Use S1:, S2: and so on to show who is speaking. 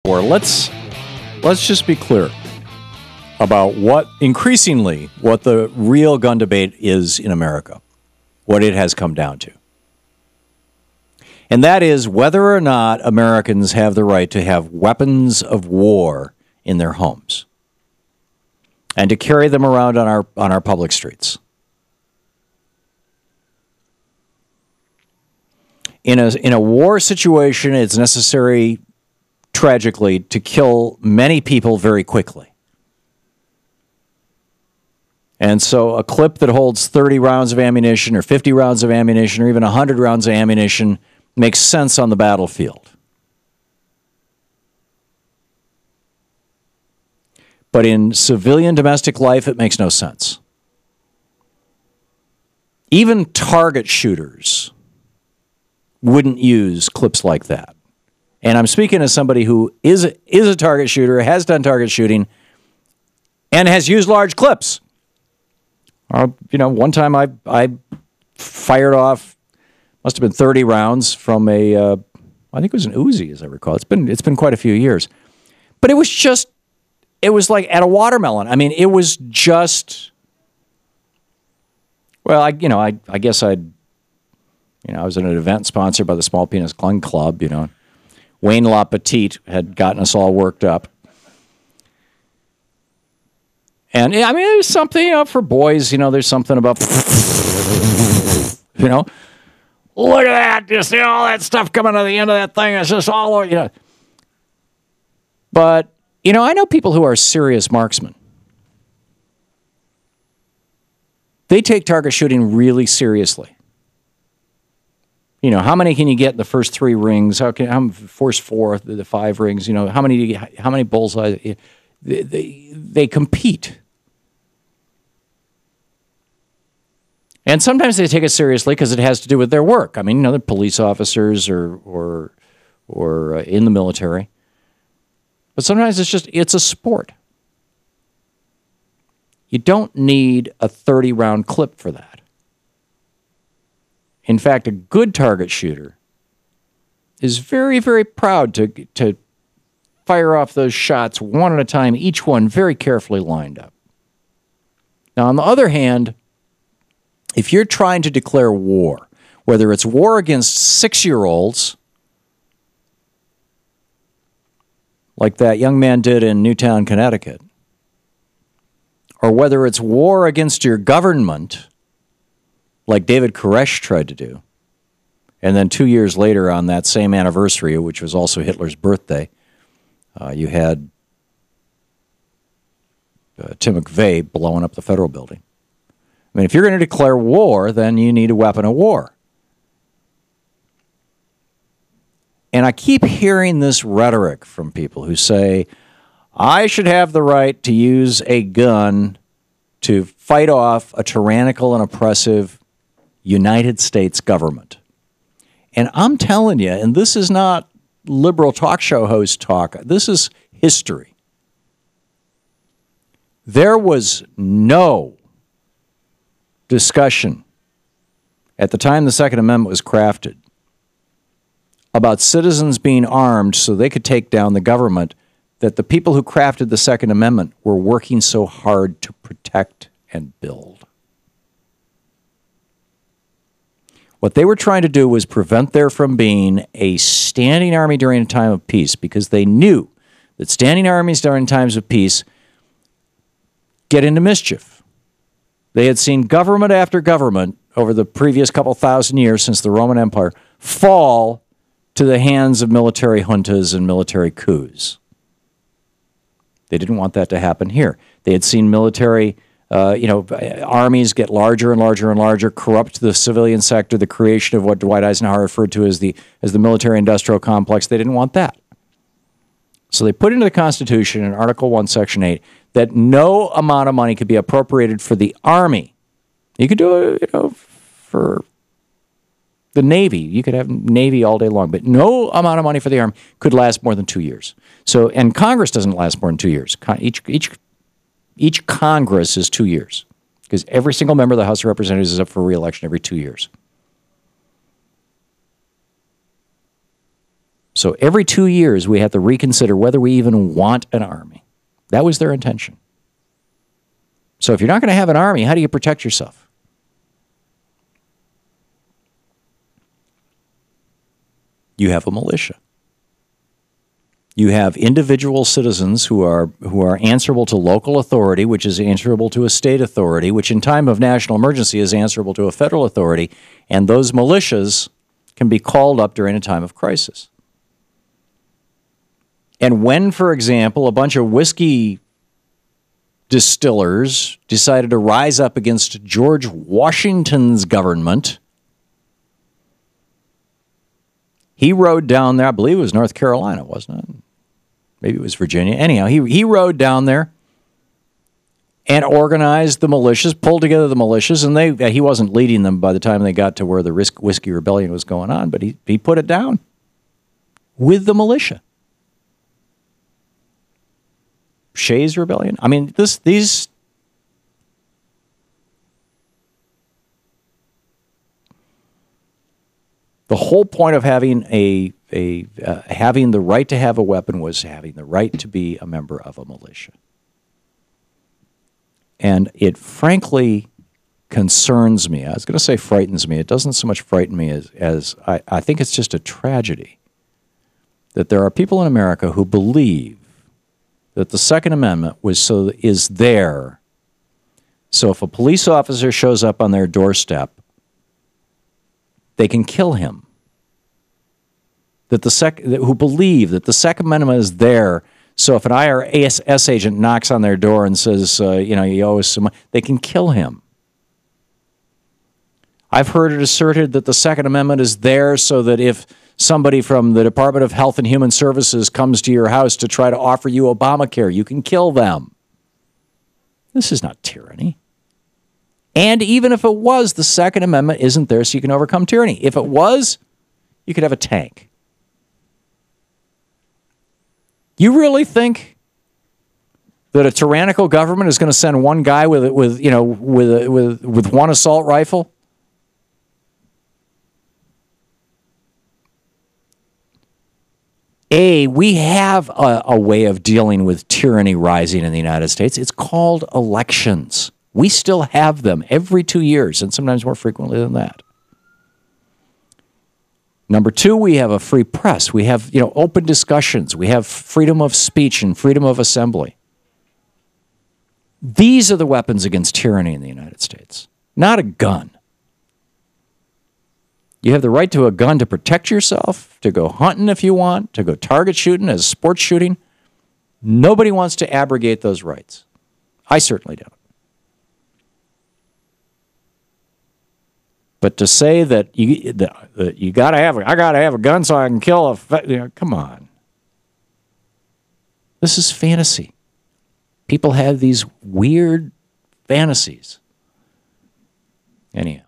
S1: Or let's just be clear about what the real gun debate is in America, what it has come down to. And that is whether or not Americans have the right to have weapons of war in their homes and to carry them around on our public streets. In a war situation, it's necessary, tragically, to kill many people very quickly. And so a clip that holds 30 rounds of ammunition or 50 rounds of ammunition or even 100 rounds of ammunition makes sense on the battlefield. But in civilian domestic life, it makes no sense. Even target shooters wouldn't use clips like that. And I'm speaking as somebody who is a target shooter, has done target shooting, and has used large clips. One time I fired off, must have been 30 rounds from I think it was an Uzi, as I recall. It's been quite a few years. But it was like at a watermelon. I mean, it was just, well, I guess I was at an event sponsored by the Small Penis Gun Club, Wayne LaPetite had gotten us all worked up. And, I mean, there's something, for boys, there's something about, look at that, just, all that stuff coming to the end of that thing, it's just all over, But, I know people who are serious marksmen. They take target shooting really seriously. How many can you get in the first 3 rings? How first 4, the 5 rings? How many bullseye? They compete, and sometimes they take it seriously because it has to do with their work. I mean, they're police officers or in the military, but sometimes it's a sport. You don't need a 30-round clip for that. In fact, a good target shooter is very, very proud to fire off those shots one at a time, each one very carefully lined up. Now, on the other hand, if you're trying to declare war, whether it's war against 6-year-olds, like that young man did in Newtown, Connecticut, or whether it's war against your government, like David Koresh tried to do. And then 2 years later, on that same anniversary, which was also Hitler's birthday, you had Tim McVeigh blowing up the federal building. I mean, if you're going to declare war, then you need a weapon of war. And I keep hearing this rhetoric from people who say, I should have the right to use a gun to fight off a tyrannical and oppressive United States government. And I'm telling you, and this is not liberal talk show host talk, this is history. There was no discussion at the time the Second Amendment was crafted about citizens being armed so they could take down the government that the people who crafted the Second Amendment were working so hard to protect and build. What they were trying to do was prevent there from being a standing army during a time of peace, because they knew that standing armies during times of peace get into mischief. They had seen government after government over the previous couple thousand years since the Roman Empire fall to the hands of military juntas and military coups. They didn't want that to happen here. They had seen military armies get larger and larger and larger, corrupt the civilian sector, the creation of what Dwight Eisenhower referred to as the military-industrial complex. They didn't want that. So they put into the Constitution in Article 1, Section 8, that no amount of money could be appropriated for the Army. You could do it, for the Navy. You could have Navy all day long, but no amount of money for the Army could last more than 2 years. So, and Congress doesn't last more than 2 years. Each Congress is 2 years, because every single member of the House of Representatives is up for re-election every 2 years. So every 2 years, we have to reconsider whether we even want an army. That was their intention. So if you're not going to have an army, how do you protect yourself? You have a militia. You have individual citizens who are answerable to local authority, which is answerable to a state authority, which in time of national emergency is answerable to a federal authority, and those militias can be called up during a time of crisis. And when, for example, a bunch of whiskey distillers decided to rise up against George Washington's government, he rode down there, I believe it was North Carolina, wasn't it? Maybe it was Virginia. Anyhow, he rode down there and organized the militias, pulled together the militias, and he wasn't leading them by the time they got to where the Whiskey Rebellion was going on, but he put it down with the militia. Shays Rebellion. I mean, these the whole point of having having the right to have a weapon was having the right to be a member of a militia. And it frankly concerns me. I was going to say frightens me. It doesn't so much frighten me as I think it's just a tragedy that there are people in America who believe that the Second Amendment is there. So if a police officer shows up on their doorstep, they can kill him. Who believe that the Second Amendment is there, so if an IRS agent knocks on their door and says, you owe us some money, they can kill him. I've heard it asserted that the Second Amendment is there so that if somebody from the Department of Health and Human Services comes to your house to try to offer you Obamacare, you can kill them. This is not tyranny. And even if it was, the Second Amendment isn't there so you can overcome tyranny. If it was, you could have a tank. You really think that a tyrannical government is going to send one guy with one assault rifle? We have a way of dealing with tyranny rising in the United States. It's called elections. We still have them every 2 years, and sometimes more frequently than that. Number two, we have a free press. We have, open discussions. We have freedom of speech and freedom of assembly. These are the weapons against tyranny in the United States, not a gun. You have the right to a gun to protect yourself, to go hunting if you want, to go target shooting as sports shooting. Nobody wants to abrogate those rights. I certainly don't. But to say that I gotta have a gun so I can kill come on. This is fantasy. People have these weird fantasies. Anyhow.